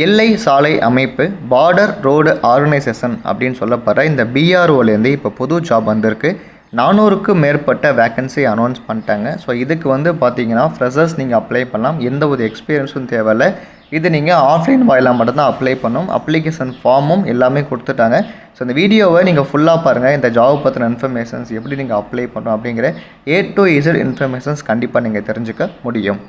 எல்லை சாலை அமைப்பு பார்டர் ரோடு ஆர்கனைசேஷன் அப்படின்னு சொல்லப்படுற இந்த பிஆர்ஓலேருந்து இப்போ புது ஜாப் வந்திருக்கு. 400க்கும் மேற்பட்ட வேக்கன்சி அனௌன்ஸ் பண்ணிட்டாங்க. ஸோ இதுக்கு வந்து பார்த்தீங்கன்னா ஃப்ரெஷர்ஸ் நீங்கள் அப்ளை பண்ணலாம். எந்த ஒரு எக்ஸ்பீரியன்ஸும் தேவையில்லை. இது நீங்கள் ஆஃப்லைன் வாயிலாக மட்டும்தான் அப்ளை பண்ணணும். அப்ளிகேஷன் ஃபார்மும் எல்லாமே கொடுத்துட்டாங்க. ஸோ இந்த வீடியோவை நீங்கள் ஃபுல்லாக பாருங்கள். இந்த ஜாப் பற்றின இன்ஃபர்மேஷன்ஸ் எப்படி நீங்கள் அப்ளை பண்ணணும் அப்படிங்கிற A to Z இன்ஃபர்மேஷன்ஸ் கண்டிப்பாக நீங்கள் தெரிஞ்சுக்க முடியும்.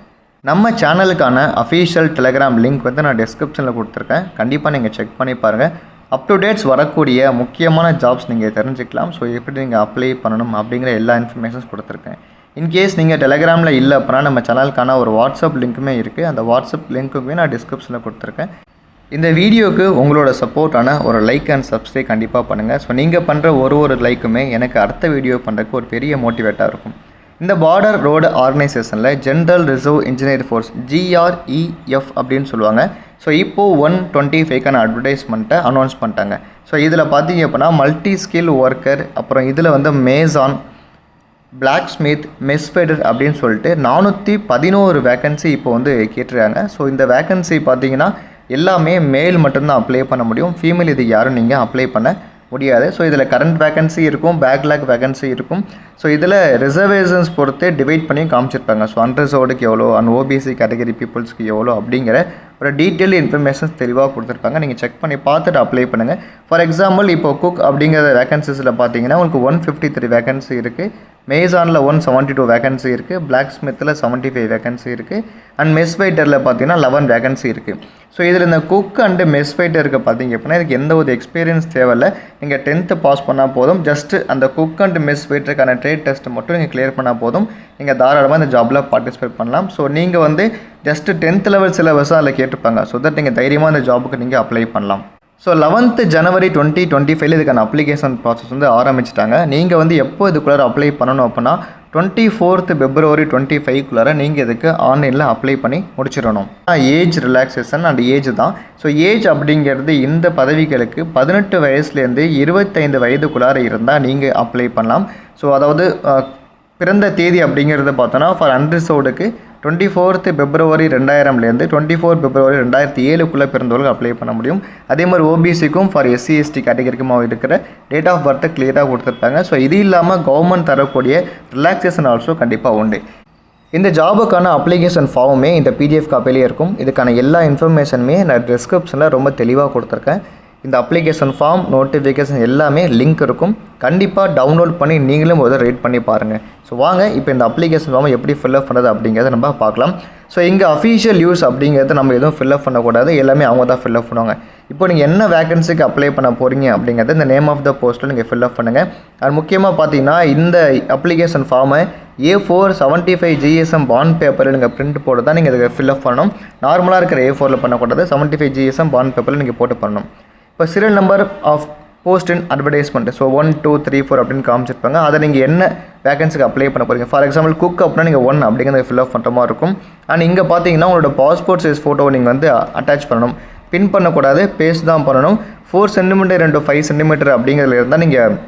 நம்ம சேனலுக்கான அஃபீஷியல் டெலிகிராம் லிங்க் வந்து நான் டிஸ்கிரிப்ஷனில் கொடுத்துருக்கேன். கண்டிப்பாக நீங்கள் செக் பண்ணி பாருங்கள். அப் டு டேட்ஸ் வரக்கூடிய முக்கியமான ஜாப்ஸ் நீங்கள் தெரிஞ்சுக்கலாம். ஸோ எப்படி நீங்கள் அப்ளை பண்ணணும் அப்படிங்கிற எல்லா இன்ஃபர்மேஷன்ஸ் கொடுத்துருக்கேன். இன்கேஸ் நீங்கள் டெலிகிராமில் இல்லை அப்படின்னா நம்ம சேனலுக்கான ஒரு வாட்ஸ்அப் லிங்க்குமே இருக்குது. அந்த வாட்ஸ்அப் லிங்க்குமே நான் டிஸ்கிரிப்ஷனில் கொடுத்துருக்கேன். இந்த வீடியோவுக்கு உங்களோட சப்போர்ட்டான ஒரு லைக் அண்ட் சப்ஸ்கிரைப் கண்டிப்பாக பண்ணுங்கள். ஸோ நீங்கள் பண்ணுற ஒரு லைக்குமே எனக்கு அடுத்த வீடியோ பண்ணுறதுக்கு ஒரு பெரிய மோட்டிவேட்டாக இருக்கும். இந்த பார்டர் ரோடு ஆர்கனைசேஷனில் general reserve engineer force GREF அப்படின்னு சொல்லுவாங்க. ஸோ இப்போது 125க்கான அட்வர்டைஸ்மெண்ட்டை அனௌன்ஸ் பண்ணிட்டாங்க. ஸோ இதில் பார்த்தீங்க அப்படின்னா மல்டி ஸ்கில் ஒர்க்கர், அப்புறம் இதில் வந்து மேசான், பிளாக் ஸ்மித், மெஸ்ஃபெடர் அப்படின்னு சொல்லிட்டு 411 வேக்கன்சி இப்போ வந்து கேட்டுருக்காங்க. ஸோ இந்த வேக்கன்சி பார்த்தீங்கன்னா எல்லாமே மேல் மட்டும்தான் அப்ளை பண்ண முடியும். ஃபீமேல் இது யாரும் நீங்கள் அப்ளை பண்ண முடியாது. ஸோ இதில் கரண்ட் வேக்கன்சி இருக்கும், பேக்லாக் வேக்கன்சி இருக்கும். ஸோ இதில் ரிசர்வேஷன்ஸ் பொறுத்து டிவைட் பண்ணி காமிச்சிருப்பாங்க. ஸோ அன்ரிசர்வ்டுக்கு எவ்வளோ, OBC கேட்டகரி பீப்புள்ஸ்க்கு எவ்வளோ அப்படிங்கிற ஒரு டீட்டெயில் இன்ஃபர்மேஷன்ஸ் தெளிவாக கொடுத்துருப்பாங்க. நீங்கள் செக் பண்ணி பார்த்துட்டு அப்ளை பண்ணுங்கள். ஃபார் எக்ஸாம்பிள் இப்போ குக் அப்படிங்கிற வேக்கன்சிஸில் பார்த்தீங்கன்னா உங்களுக்கு 153 வேக்கன்சி இருக்குது. மேசானில் 172 வேக்கன்சி இருக்குது. பிளாக் ஸ்மித்தில் 75 வேக்கன்சி இருக்குது. அண்ட் மெஸ்ஃபைட்டரில் பார்த்தீங்கன்னா 11 வேக்கன்சி இருக்குது. ஸோ இதில் இந்த குக் அண்டு மெஸ்ஃபைட்டருக்கு பார்த்தீங்க அப்படின்னா இதுக்கு எந்த ஒரு எக்ஸ்பீரியன்ஸ் தேவையில்லை. நீங்கள் 10th பாஸ் பண்ணால் போதும். ஜஸ்ட்டு அந்த குக் அண்ட் மெஸ்ஃபைட்டருக்கான ட்ரேட் டெஸ்ட் மட்டும் நீங்கள் கிளியர் பண்ணால் போதும். நீங்கள் தாராளமாக இந்த ஜாபில் பார்ட்டிசிபேட் பண்ணலாம். ஸோ நீங்கள் வந்து ஜஸ்ட்டு 10th லெவல் சிலபஸாக அதில் கேட்டிருப்பாங்க. ஸோ தட் நீங்கள் தைரியமாக இந்த ஜாபுக்கு நீங்கள் அப்ளை பண்ணலாம். ஸோ 11th ஜனவரி 2025 இதுக்கான அப்ளிகேஷன் ப்ராசஸ் வந்து ஆரம்பிச்சிட்டாங்க. நீங்கள் வந்து எப்போ இதுக்குள்ளார அப்ளை பண்ணணும் அப்படின்னா 24th February 2025 நீங்கள் இதுக்கு ஆன்லைனில் அப்ளை பண்ணி முடிச்சிடணும். ஏஜ் ரிலாக்ஸேஷன் அண்ட் ஏஜ் தான். ஸோ ஏஜ் அப்படிங்கிறது இந்த பதவிகளுக்கு 18 வயசுலேருந்து 25 வயதுக்குள்ளார இருந்தால் நீங்கள் அப்ளை பண்ணலாம். ஸோ அதாவது பிறந்த தேதி அப்படிங்கிறத பார்த்தோன்னா ஃபார் அன்ரிசர்வ்டுக்கு 24th February 2000லேருந்து 24 February 2007 பிறந்தவர்கள் அப்ளை பண்ண முடியும். அதே மாதிரி OBCக்கும் ஃபார் SC ST கேட்டகரிக்குமா இருக்கிற டேட் ஆஃப் பர்த்தை கிளியராக கொடுத்துருப்பாங்க. ஸோ இது இல்லாமல் கவர்மெண்ட் தரக்கூடிய ரிலாக்ஸேஷன் ஆல்சோ கண்டிப்பாக உண்டு. இந்த ஜாபுக்கான அப்ளிகேஷன் ஃபார்முமே இந்த PDF காப்பிலேயே இருக்கும். இதுக்கான எல்லா இன்ஃபர்மேஷனுமே நான் டிஸ்கிரிப்ஷனில் ரொம்ப தெளிவாக கொடுத்துருக்கேன். இந்த அப்ளிகேஷன் ஃபார்ம், நோட்டிஃபிகேஷன் எல்லாமே லிங்க் இருக்கும். கண்டிப்பாக டவுன்லோட் பண்ணி நீங்களும் ஒரு ரீட் பண்ணி பாருங்கள். ஸோ வாங்க இப்போ இந்த அப்ளிகேஷன் ஃபார்மை எப்படி ஃபில்அப் பண்ணுறது அப்படிங்கிறத நம்ம பார்க்கலாம். ஸோ இங்கே அஃபீஷியல் யூஸ் அப்படிங்கிறத நம்ம எதுவும் ஃபில்அப் பண்ணக்கூடாது. எல்லாமே அவங்க தான் ஃபில்அப் பண்ணுவாங்க. இப்போ நீங்கள் என்ன வேகன்சிக்கு அப்ளை பண்ண போகிறீங்க அப்படிங்கிறத இந்த நேம் ஆஃப் த போஸ்ட்டில் நீங்கள் ஃபில்அப் பண்ணுங்கள். அது முக்கியமாக பார்த்தீங்கன்னா இந்த அப்ளிகேஷன் ஃபார்மை A4 75 GSM பாண்ட் பேப்பரில் நீங்கள் பிரிண்ட் போட்டு தான் நீங்கள் இதை ஃபில்அப் பண்ணணும். நார்மலாக இருக்கிற A4ல் பண்ணக்கூடாது. 75 GSM பாண்ட் பேப்பரில் நீங்கள் போட்டு பண்ணணும். இப்போ serial number of post in advertisement, so 1 2 3 4 அப்படின்னு காமிச்சிருப்பாங்க. அதை நீங்கள் என்ன வேகன்சிக்கு அப்ளை பண்ண போகிறீங்க. ஃபார் எக்ஸாம்பிள் குக் அப்படின்னா நீங்கள் 1 அப்படிங்கிறத ஃபில்அப் பண்ணுற மாதிரி இருக்கும். அண்ட் இங்கே பார்த்தீங்கன்னா உங்களோட பாஸ்போர்ட் சைஸ் ஃபோட்டோவை நீங்கள் வந்து அட்டாச் பண்ணணும். பின் பண்ணக்கூடாது, பேஸ்ட் தான் பண்ணணும். 4 cm into 5 cm அப்படிங்கிறதுல இருந்தால் நீங்கள்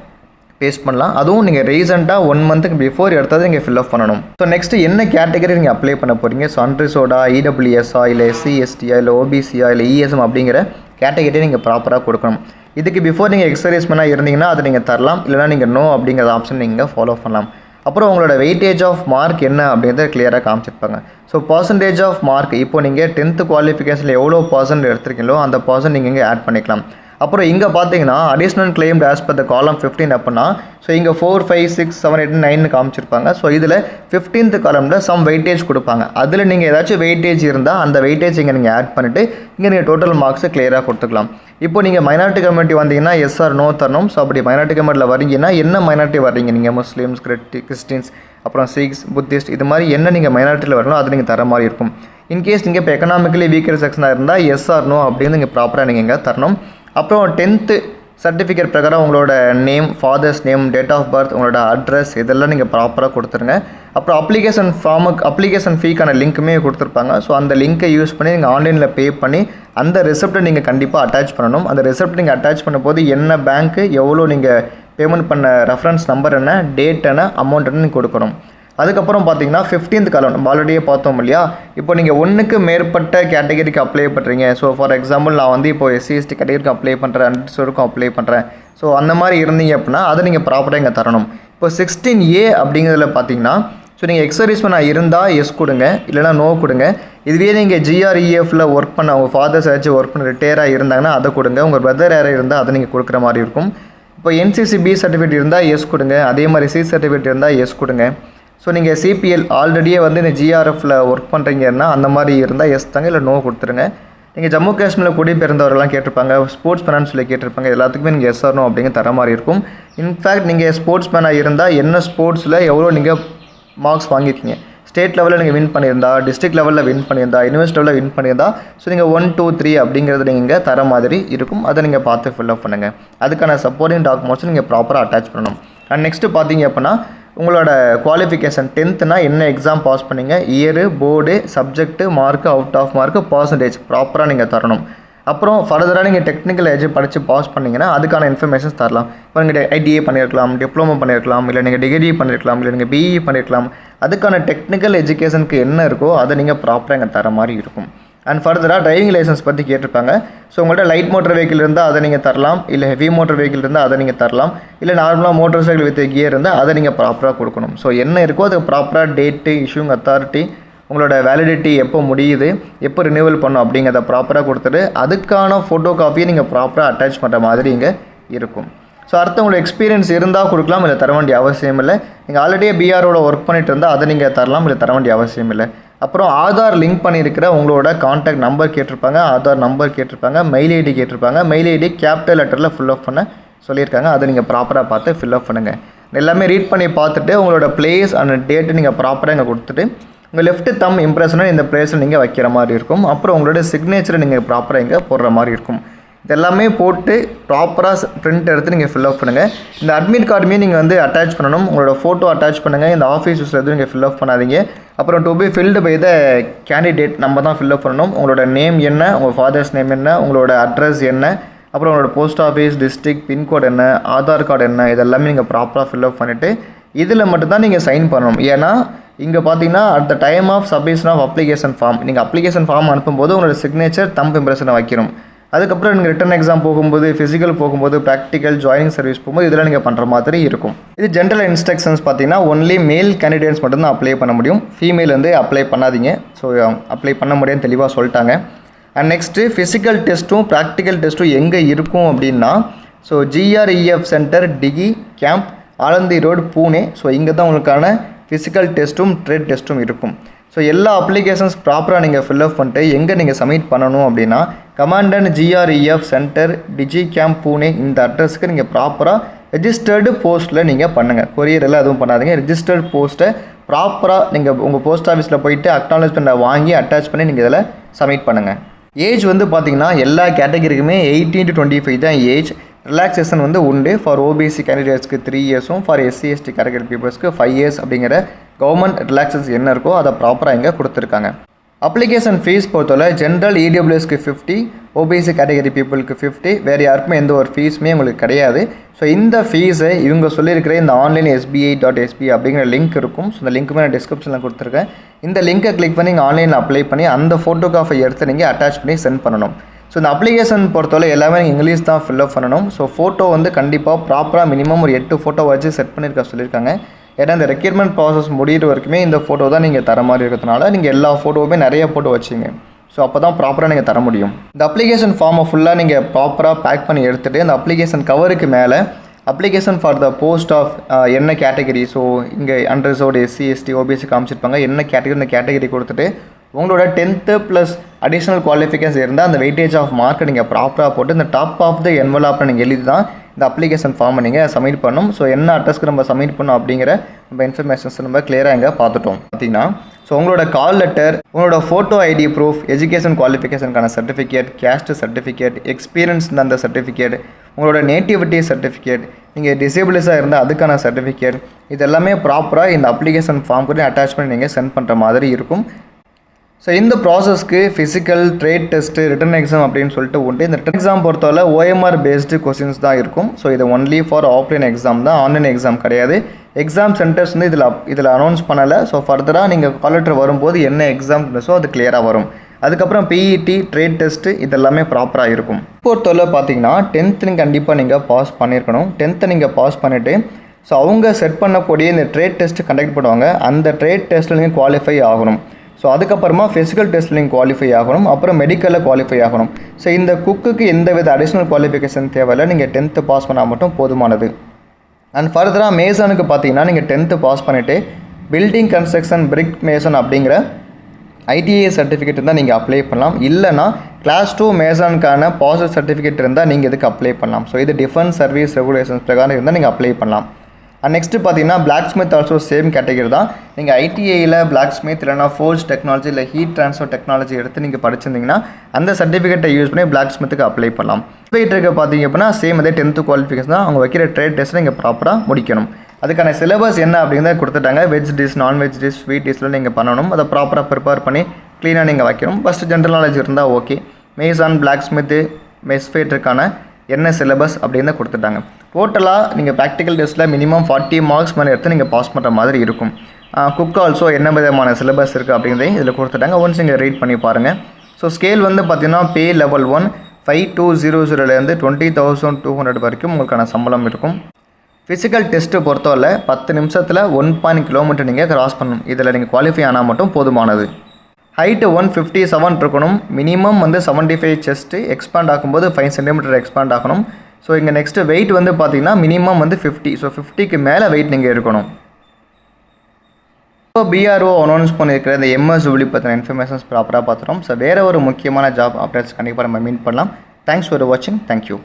பேஸ்ட் பண்ணலாம். அதுவும் நீங்கள் ரீசெண்டாக 1 month பிஃபோர் எடுத்தது நீங்கள் ஃபில்அப் பண்ணணும். ஸோ நெக்ஸ்ட்டு என்ன கேட்டகரி நீங்கள் அப்ளை பண்ண போகிறீங்க. ஸோ அன்ரிசர்வ்டா, EWSஆ, இல்லை SC STஆ, இல்லை OBCஆ, இல்லை ESM அப்படிங்கிற கேட்டகரியை நீங்கள் ப்ராப்பராக கொடுக்கணும். இதுக்கு பிஃபோர் நீங்கள் எக்ஸர்சைஸ்மெண்ட்டாக இருந்தீங்கன்னா அதை நீங்கள் தரலாம். இல்லைனா நீங்கள் நோ அப்படிங்கிற ஆப்ஷன் நீங்கள் ஃபாலோ பண்ணலாம். அப்புறம் உங்களோட வெயிட்டேஜ் ஆஃப் மார்க் என்ன அப்படின்றத கிளியராக காமிச்சிருப்பாங்க. ஸோ பர்சன்டேஜ் ஆஃப் மார்க் இப்போ நீங்கள் 10th குவாலிஃபிகேஷனில் எவ்வளோ % எடுத்துருக்கீங்களோ அந்த % நீங்கள் இங்கே ஆட் பண்ணிக்கலாம். அப்புறம் இங்கே பார்த்தீங்கன்னா additional claimed as per the காலம் 15 அப்படின்னா ஸோ இங்கே 4 5 6 7 8 9 காமிச்சிருப்பாங்க. ஸோ இதில் 15th காலமில் சம் வெயிட்டேஜ் கொடுப்பாங்க. அதில் நீங்கள் ஏதாச்சும் வெயிட்டேஜ் இருந்தால் அந்த வெயிட்டேஜ் இங்கே நீங்கள் ஆட் பண்ணிவிட்டு இங்கே நீங்கள் டோட்டல் மார்க்ஸை கிளியராக கொடுத்துக்கலாம். இப்போ நீங்கள் மைனாரிட்டி கம்யூனிட்டி வந்தீங்கன்னா எஸ் ஆர் நோ தரணும். ஸோ அப்படி மைனாரிட்டி கம்யூனிட்டியில் வரீங்கன்னா என்ன மைனாரிட்டி வர்றீங்க நீங்கள், முஸ்லீம்ஸ், கிறிஸ்டின்ஸ், அப்புறம் சிக்ஸ், புத்திஸ்ட், இது மாதிரி என்ன நீங்கள் மைனாரிட்டியில் வரணும் அது நீங்கள் தர மாதிரி இருக்கும். இன்கேஸ் நீங்கள் இப்போ எக்கனாமிக்கலி வீக்கர் செக்ஷனாக இருந்தால் எஸ் ஆர் நோ அப்படின்னு நீங்கள் ப்ராப்பராக நீங்கள் இங்கே தரணும். அப்புறம் 10th சர்டிஃபிகேட் பிரகாரம் உங்களோட name, father's name, date of birth, உங்களோட அட்ரஸ் இதெல்லாம் நீங்கள் ப்ராப்பராக கொடுத்துருங்க. அப்புறம் அப்ளிகேஷன் ஃபீக்கான லிங்க்குமே கொடுத்துருப்பாங்க. ஸோ அந்த லிங்க்கை யூஸ் பண்ணி நீங்கள் ஆன்லைனில் பே பண்ணி அந்த ரிசிப்ட்டை நீங்கள் கண்டிப்பாக அட்டாச் பண்ணணும். அந்த ரிசிப்ட் நீங்கள் அட்டாச் பண்ணும்போது என்ன பேங்க்கு, எவ்வளோ நீங்கள் பேமெண்ட் பண்ண ரெஃபரன்ஸ் நம்பர் என்ன, டேட் என்ன, அமௌண்ட் என்ன நீங்கள் கொடுக்கணும். அதுக்கப்புறம் பார்த்தீங்கன்னா 15th காலம் நம்ம ஆல்ரெடியே பார்த்தோம் இல்லையா. இப்போ நீங்கள் ஒன்றுக்கு மேற்பட்ட கேட்டகரிக்கு அப்ளை பண்ணுறீங்க. ஸோ ஃபார் எக்ஸாம்பிள் நான் வந்து இப்போ SC/ST கேட்டகரிக்கு அப்ளை பண்ணுறேன், அன்ரிசர்வ்டுக்கும் அப்ளை பண்ணுறேன். ஸோ அந்த மாதிரி இருந்தீங்க அப்படின்னா அதை நீங்கள் ப்ராப்பராக இங்கே தரணும். இப்போ 16A அப்படிங்கிறதுல பார்த்தீங்கன்னா ஸோ நீங்கள் எக்ஸர்வீஸ்மேனாக இருந்தால் எஸ் கொடுங்க, இல்லைனா நோ கொடுங்க. இதுவே நீங்கள் GREFல ஒர்க் பண்ண உங்கள் ஃபாதர்ஸ் ஏதாச்சும் ஒர்க் பண்ண ரிட்டையராக இருந்தாங்கன்னா அதை கொடுங்க. உங்கள் பிரதர் யாராவது இருந்தால் அதை நீங்கள் கொடுக்குற மாதிரி இருக்கும். இப்போ NCC B சர்டிஃபிகேட் இருந்தால் எஸ் கொடுங்க, அதே மாதிரி C சர்டிஃபிகேட் இருந்தால் எஸ் கொடுங்க. ஸோ நீங்கள் CPL ஆல்ரெடியே வந்து இந்த GRFல ஒர்க் பண்ணுறீங்கன்னா அந்த மாதிரி இருந்தால் எஸ் தாங்க, இல்லை நோ கொடுத்துருங்க. நீங்கள் ஜம்மு காஷ்மீரில் குடிபெயர்ந்தவரெல்லாம் கேட்டிருப்பாங்க, ஸ்போர்ட்ஸ் மேனான்னு சொல்லி கேட்டிருப்பாங்க. எல்லாத்துக்குமே நீங்கள் எஸ் ஆர் நோ அப்படிங்க தர மாதிரி இருக்கும். இன்ஃபேக்ட் நீங்கள் ஸ்போர்ட்ஸ் மேனாக இருந்தால் என்ன ஸ்போர்ட்ஸில் எவ்வளோ நீங்கள் மார்க்ஸ் வாங்கியிருக்கீங்க, ஸ்டேட் லெவலில் நீங்கள் வின் பண்ணியிருந்தா, டிஸ்ட்ரிக்ட் லெவலில் வின் பண்ணியிருந்தா, யூனிவர்சிட்டி லெவலில் வின் பண்ணியிருந்தா, ஸோ நீங்கள் 1, 2, 3 அப்படிங்கிறது நீங்கள் தர மாதிரி இருக்கும். அதை நீங்கள் பார்த்து ஃபில்அப் பண்ணுங்கள். அதுக்கான சப்போர்ட்டிங் டாக்குமெண்ட்ஸ் நீங்கள் ப்ராப்பராக அட்டாச் பண்ணணும். அண்ட் நெக்ஸ்ட்டு பார்த்தீங்க அப்படின்னா உங்களோட குவாலிஃபிகேஷன் 10th என்ன எக்ஸாம் பாஸ் பண்ணீங்க, year, board, subject, mark, out of mark, percentage ப்ராப்பராக நீங்கள் தரணும். அப்புறம் ஃபர்தராக நீங்கள் டெக்னிக்கல் ஏஜ் படித்து பாஸ் பண்ணிங்கன்னா அதுக்கான இன்ஃபர்மேஷன்ஸ் தரலாம். இப்போ நீங்கள் ITA பண்ணியிருக்கலாம், டிப்ளமோ பண்ணியிருக்கலாம், இல்லை நீங்கள் டிகிரி பண்ணியிருக்கலாம், இல்லை நீங்கள் BE பண்ணியிருக்கலாம். அதுக்கான டெக்னிக்கல் எஜுகேஷனுக்கு என்ன இருக்கோ அதை நீங்கள் ப்ராப்பராக இங்கே தர மாதிரி இருக்கும். அண்ட் ஃபர்தராக டிரைவிங் லைசன்ஸ் பற்றி கேட்டிருப்பாங்க. ஸோ உங்கள்கிட்ட லைட் மோட்டர் வெஹிக்கிள் இருந்தால் அதை நீங்கள் தரலாம், இல்லை ஹெவி மோட்டர் வெஹிக்கிள் இருந்தால் அதை நீங்கள் தரலாம், இல்லை நார்மலாக மோட்டர் சைக்கிள் வித் கியர் இருந்தால் அதை நீங்கள் ப்ராப்பராக கொடுக்கணும். ஸோ என்ன இருக்கோ அது ப்ராப்பராக டேட்டு, இஷ்யூங் அத்தாரிட்டி, உங்களோட வேலிடிட்டி எப்போ முடியுது, எப்போ ரினியூவல் பண்ணும் அப்படிங்கிறத ப்ராப்பராக கொடுத்துட்டு அதுக்கான ஃபோட்டோ காப்பியை நீங்கள் ப்ராப்பராக அட்டாச் பண்ணுற மாதிரி இங்கே இருக்கும். ஸோ அடுத்து உங்களுக்கு எக்ஸ்பீரியன்ஸ் இருந்தால் கொடுக்கலாம், இல்லை தர வேண்டிய அவசியம் இல்லை. நீங்கள் ஆல்ரெடியே BROட ஒர்க் பண்ணிட்டு இருந்தால் அதை நீங்கள் தரலாம், இல்லை தர வேண்டிய அவசியம் இல்லை. அப்புறம் ஆதார் லிங்க் பண்ணியிருக்கிற உங்களோட கான்டாக்ட் நம்பர் கேட்டிருப்பாங்க, ஆதார் நம்பர் கேட்டிருப்பாங்க, மெயில் ஐடி கேட்டிருப்பாங்க. மெயில் ஐடி கேபிட்டல் லெட்டரில் ஃபில்அப் பண்ண சொல்லியிருக்காங்க. அதை நீங்கள் ப்ராப்பராக பார்த்து ஃபில்அப் பண்ணுங்கள். எல்லாமே ரீட் பண்ணி பார்த்துட்டு உங்களோட பிளேஸ் அண்ட் டேட்டு நீங்கள் ப்ராப்பராக இங்கே கொடுத்துட்டு உங்கள் லெஃப்ட் தம் இம்ப்ரெஷனை இந்த பிளேஸில் நீங்கள் வைக்கிற மாதிரி இருக்கும். அப்புறம் உங்களோட சிக்னேச்சரை நீங்கள் ப்ராப்பராக இங்கே போடுற மாதிரி இருக்கும். இதெல்லாமே போட்டு ப்ராப்பராக பிரிண்ட் எடுத்து நீங்கள் ஃபில்அப் பண்ணுங்கள். இந்த அட்மிட் கார்டுமே நீங்கள் வந்து அட்டாச் பண்ணணும். உங்களோட ஃபோட்டோ அட்டாச் பண்ணுங்கள். இந்த ஆஃபீஸ் யூஸில் எதுவும் நீங்கள் ஃபில்அப் பண்ணாதீங்க. அப்புறம் to be filled by the candidate நம்ம தான் ஃபில்அப் பண்ணணும். உங்களோட நேம் என்ன, உங்கள் ஃபாதர்ஸ் நேம் என்ன, உங்களோட அட்ரஸ் என்ன, அப்புறம் உங்களோட போஸ்ட் ஆஃபீஸ், டிஸ்ட்ரிக்ட், பின்கோடு என்ன, ஆதார் கார்டு என்ன, இதெல்லாமே நீங்கள் ப்ராப்பராக ஃபில்அப் பண்ணிவிட்டு இதில் மட்டும்தான் நீங்கள் சைன் பண்ணணும். ஏன்னா இங்கே பார்த்தீங்கன்னா at the time of submission of application form, நீங்கள் அப்ளிகேஷன் ஃபார்ம் அனுப்பும்போது உங்களோட சிக்னேச்சர் தம்ப் இம்ப்ரெஷனை வைக்கணும். அதுக்கப்புறம் நீங்கள் ரிட்டன் எக்ஸாம் போகும்போது, ஃபிசிக்கல் போகும்போது, ப்ராக்டிக்கல், ஜாயினிங் சர்வீஸ் போகும்போது இதெல்லாம் நீங்கள் பண்ணுற மாதிரி இருக்கும். இது ஜென்ரல் இன்ஸ்ட்ரக்ஷன்ஸ் பார்த்தீங்கன்னா ஒன்லி மேல் கேண்டிடேட்ஸ் மட்டும்தான் அப்ளை பண்ண முடியும். ஃபீமேல் வந்து அப்ளை பண்ணாதீங்க. ஸோ அப்ளை பண்ண முடியும்னு தெளிவாக சொல்லிட்டாங்க. அண்ட் நெக்ஸ்ட்டு ஃபிசிக்கல் டெஸ்ட்டும் ப்ராக்டிக்கல் டெஸ்ட்டும் எங்கே இருக்கும் அப்படின்னா so GREF centre, Dighi camp, Alandi road, Pune. So இங்கே தான் உங்களுக்கான ஃபிசிக்கல் டெஸ்ட்டும் ட்ரேட் டெஸ்ட்டும் இருக்கும். ஸோ எல்லா அப்ளிகேஷன்ஸ் ப்ராப்பராக நீங்கள் ஃபில்அப் பண்ணிட்டு எங்கே நீங்கள் சப்மிட் பண்ணணும் அப்படின்னா கமாண்டன்ட் GREF சென்டர், டிஜி கேம்ப், பூனே இந்த அட்ரஸ்க்கு நீங்கள் ப்ராப்பராக ரெஜிஸ்டர்டு போஸ்ட்டில் நீங்கள் பண்ணுங்கள். கொரியரில் எதுவும் பண்ணாதீங்க. ரெஜிஸ்டர்ட் போஸ்ட்டை ப்ராப்பராக நீங்கள் உங்கள் போஸ்ட் ஆஃபீஸில் போயிட்டு அக்னாலஜ்மெண்ட்டை வாங்கி அட்டாச் பண்ணி நீங்கள் இதில் சப்மிட் பண்ணுங்கள். ஏஜ் வந்து பார்த்திங்கன்னா எல்லா கேட்டகரிக்குமே 18 to 25 தான் ஏஜ். ரிலாக்ஸேஷன் வந்து உண்டு. ஃபார் OBC கேண்டிடேட்ஸ்க்கு 3 இயர்ஸும், ஃபார் SC/ST கேட்டகரி பீப்புள்ஸ்க்கு 5 இயர்ஸ் அப்படிங்கிற கவர்மெண்ட் ரிலாக்ஸேஷன் என்ன இருக்கோ அதை ப்ராப்பராக இங்கே கொடுத்துருக்காங்க. அப்ளிகேஷன் ஃபீஸ் பொறுத்தவரை ஜென்ரல் EWSக்கு 50, OBC கேட்டகரி பீப்புளுக்கு 50, வேறு யாருக்குமே எந்த ஒரு ஃபீஸுமே உங்களுக்கு கிடையாது. ஸோ இந்த ஃபீஸை இவங்க சொல்லியிருக்கிற இந்த ஆன்லைன் SBI.SB அப்படிங்கிற லிங்க் இருக்கும். ஸோ இந்த லிங்க்குமே நான் டிஸ்கிரிப்ஷனில் கொடுத்துருக்கேன். இந்த லிங்க்கை கிளிக் பண்ணி நீங்கள் ஆன்லைனில் அப்ளை பண்ணி அந்த ஃபோட்டோகிராஃபை எடுத்து நீங்கள் அட்டாச் பண்ணி சென்ட் பண்ணணும். ஸோ இந்த அப்ளிகேஷன் பொறுத்தவரை எல்லாமே நீங்கள் இங்கிலீஷ் தான் ஃபில்அப் பண்ணணும். ஸோ ஃபோட்டோ வந்து கண்டிப்பாக ப்ராப்பராக மினிமம் ஒரு 8 ஃபோட்டோ வச்சு செட் பண்ணியிருக்க சொல்லியிருக்காங்க. ஏன்னா இந்த ரெக்யர்மெண்ட் ப்ராசஸ் முடிகிற வரைக்குமே இந்த ஃபோட்டோ தான் நீங்கள் தர மாதிரி இருக்கிறதுனால நீங்கள் எல்லா ஃபோட்டோவுமே நிறைய ஃபோட்டோ வச்சுங்க. ஸோ அப்போ தான் ப்ராப்பராக நீங்கள் தர முடியும். இந்த அப்ளிகேஷன் ஃபார்மை ஃபுல்லாக நீங்கள் ப்ராப்பராக பேக் பண்ணி எடுத்துகிட்டு இந்த அப்ளிகேஷன் கவருக்கு மேலே application for the post of என்ன கேட்டகரி, ஸோ இங்கே அன்ரிசர்வ்டு, SC/ST, OBC காமிச்சிருப்பாங்க. என்ன கேட்டகரி, இந்த கேட்டகரி கொடுத்துட்டு உங்களோட 10th ப்ளஸ் அடிஷ்னல் குவாலிஃபிகேஷன் இருந்தால் அந்த வெயிட்டேஜ் ஆஃப் மார்க்கை நீங்கள் ப்ராப்பராக போட்டு இந்த டாப் ஆஃப் த என்வலப்பில் நீங்கள் எழுதி தான் இந்த அப்ளிகேஷன் ஃபார்மை நீங்கள் சப்மிட் பண்ணணும். ஸோ என்ன அட்ரஸ்க்கு நம்ம சப்மிட் பண்ணணும் அப்படிங்கிற நம்ம இன்ஃபர்மேஷன்ஸ் நம்ம கிளியராக இங்கே பார்த்துட்டோம். பார்த்தீங்கன்னா ஸோ உங்களோட கால் லெட்டர், உங்களோட ஃபோட்டோ ID ப்ரூஃப், எஜுகேஷன் குவாலிஃபிகேஷனுக்கான சர்டிஃபிகேட், கேஸ்ட் சர்டிஃபிகேட், எக்ஸ்பீரியன்ஸ் அந்த சர்டிஃபிகேட், உங்களோட நேட்டிவிட்டி சர்டிஃபிகேட், நீங்கள் டிசேபிளிஸாக இருந்தால் அதுக்கான சர்டிஃபிகேட், இது எல்லாமே ப்ராப்பராக இந்த அப்ளிகேஷன் ஃபார்ம் கூட அட்டாச் பண்ணி நீங்கள் சென்ட் பண்ணுற மாதிரி இருக்கும். ஸோ இந்த ப்ராசஸ்க்கு physical, trade test, written exam அப்படின்னு சொல்லிட்டு உண்டு. இந்த ரிட்டன் எக்ஸாம் பொறுத்தவரை OMR பேஸ்டு கொஸ்டின்ஸ் தான் இருக்கும். ஸோ இது ஒன்லி ஃபார் ஆஃப்லைன் எக்ஸாம் தான், ஆன்லைன் எக்ஸாம் கிடையாது. எக்ஸாம் சென்டர்ஸ் வந்து இதில் அனௌன்ஸ் பண்ணலை. ஸோ ஃபர்தராக நீங்கள் கால் லெட்டர் வரும்போது என்ன எக்ஸாம் அது கிளியராக வரும். அதுக்கப்புறம் பிஇடி, ட்ரேட் டெஸ்ட்டு இதெல்லாமே ப்ராப்பராக இருக்கும். பொறுத்தவரை பார்த்தீங்கன்னா 10th கண்டிப்பாக நீங்கள் பாஸ் பண்ணியிருக்கணும். 10th நீங்கள் பாஸ் பண்ணிவிட்டு ஸோ அவங்க செட் பண்ணக்கூடிய இந்த ட்ரேட் டெஸ்ட்டு கண்டக்ட் பண்ணுவாங்க. அந்த ட்ரேட் டெஸ்ட்டில் நீங்கள் குவாலிஃபை ஆகணும். ஸோ அதுக்கப்புறமா ஃபிசிக்கல் டெஸ்ட்டில் நீங்கள் குவாலிஃபை ஆகணும். அப்புறம் மெடிக்கலில் குவாலிஃபை ஆகணும். ஸோ இந்த குக்குக்கு எந்த வித அடிஷ்னல் குவாலிஃபிகேஷன் தேவையில்லை. நீங்கள் 10th பாஸ் பண்ணால் மட்டும் போதுமானது. அண்ட் ஃபர்தராக மேசனுக்கு பார்த்தீங்கன்னா நீங்கள் 10th பாஸ் பண்ணிவிட்டு பில்டிங் கன்ஸ்ட்ரக்ஷன் பிரிக் மேசன் அப்படிங்கிற ஐடிஐ சர்டிஃபிகேட் இருந்தால் நீங்கள் அப்ளை பண்ணலாம். இல்லைனா கிளாஸ் 2 மேசனுக்கான பாசிட்டிவ் சர்டிஃபிகேட் இருந்தால் நீங்கள் இதுக்கு அப்ளை பண்ணலாம். ஸோ இது டிஃபென்ஸ் சர்வீஸ் ரெகுலேஷன்ஸ் பிரகாரம் இருந்தால் நீங்கள் அப்ளை பண்ணலாம். அண்ட் நெக்ஸ்ட்டு பார்த்தீங்கன்னா blacksmith also same category தான். நீங்கள் ஐடிஐயில் பிளாக் ஸ்மித் இல்லைனா ஃபோர்ஸ் டெக்னாலஜி இல்லை ஹீட் ட்ரான்ஸ்ஃபர் டெக்னாலஜி எடுத்து நீங்கள் படிச்சிருந்தீங்கன்னா அந்த சர்டிஃபிகேட்டை யூஸ் பண்ணி பிளாக் ஸ்மித்துக்கு அப்ளை பண்ணலாம். வெயிட்ருக்கு பார்த்தீங்க அப்படின்னா சேம் அதே 10th குவாலிஃபிகேஷன் தான். அவங்க வைக்கிற ட்ரேட் டெஸ்ட்டை நீங்கள் ப்ராப்பராக முடிக்கணும். அதுக்கான சிலபஸ் என்ன அப்படிங்கிறத கொடுத்துட்டாங்க. Veg dish, nonveg dish, sweet டிஷ்லாம் நீங்கள் பண்ணணும். அதை ப்ராப்பராக ப்ரிப்பேர் பண்ணி க்ளீனாக நீங்கள் வைக்கணும். ஃபஸ்ட்டு ஜென்ரல் நாலேஜ் இருந்தால் ஓகே. மேசான், பிளாக் ஸ்மித்து, மெஸ்ஃபேட்டுக்கான என்ன சிலபஸ் அப்படின்னு கொடுத்துட்டாங்க. டோட்டலாக நீங்கள் ப்ராக்டிக்கல் டெஸ்ட்டில் மினிமம் 40 மார்க்ஸ் மேலே எடுத்து நீங்கள் பாஸ் பண்ணுற மாதிரி இருக்கும். குக் ஆல்சோ என்ன விதமான சிலபஸ் இருக்குது அப்படிங்கிறதையும் இதில் கொடுத்துட்டாங்க. ஒன்ஸ் நீங்கள் ரீட் பண்ணி பாருங்கள். ஸோ ஸ்கேல் வந்து பார்த்தீங்கன்னா பே லெவல் 1 5200 20,200 வரைக்கும் உங்களுக்கான சம்பளம் இருக்கும். ஃபிசிக்கல் டெஸ்ட்டு பொறுத்தவரை 10 நிமிஷத்தில் 1 கிலோமீட்டர் நீங்கள் கிராஸ் பண்ணணும். இதில் நீங்கள் குவாலிஃபை ஆனால் மட்டும் போதுமானது. ஹைட்டு 157 இருக்கணும். மினிமம் வந்து 75 செஸ்ட்டு. எக்ஸ்பேண்ட் ஆகும்போது 5 சென்டிமீட்டர் எக்ஸ்பேண்ட் ஆகணும். ஸோ இங்கே நெக்ஸ்ட்டு வெயிட் வந்து பார்த்தீங்கன்னா மினிமம் வந்து 50. ஸோ 50க்கு மேலே வெயிட் நீங்கள் இருக்கணும். ஸோ பிஆர்ஓ அனௌன்ஸ் பண்ணியிருக்கிற இந்த எம்எஸ்டபிள்யூ பற்றின இன்ஃபர்மேஷன்ஸ் ப்ராப்பராக பார்த்துட்டோம். ஸோ வேறு ஒரு முக்கியமான ஜாப் அப்டேட்ஸ் கண்டிப்பாக நம்ம மீட் பண்ணலாம். தேங்க்ஸ் ஃபார் வாட்சிங். தேங்க்யூ.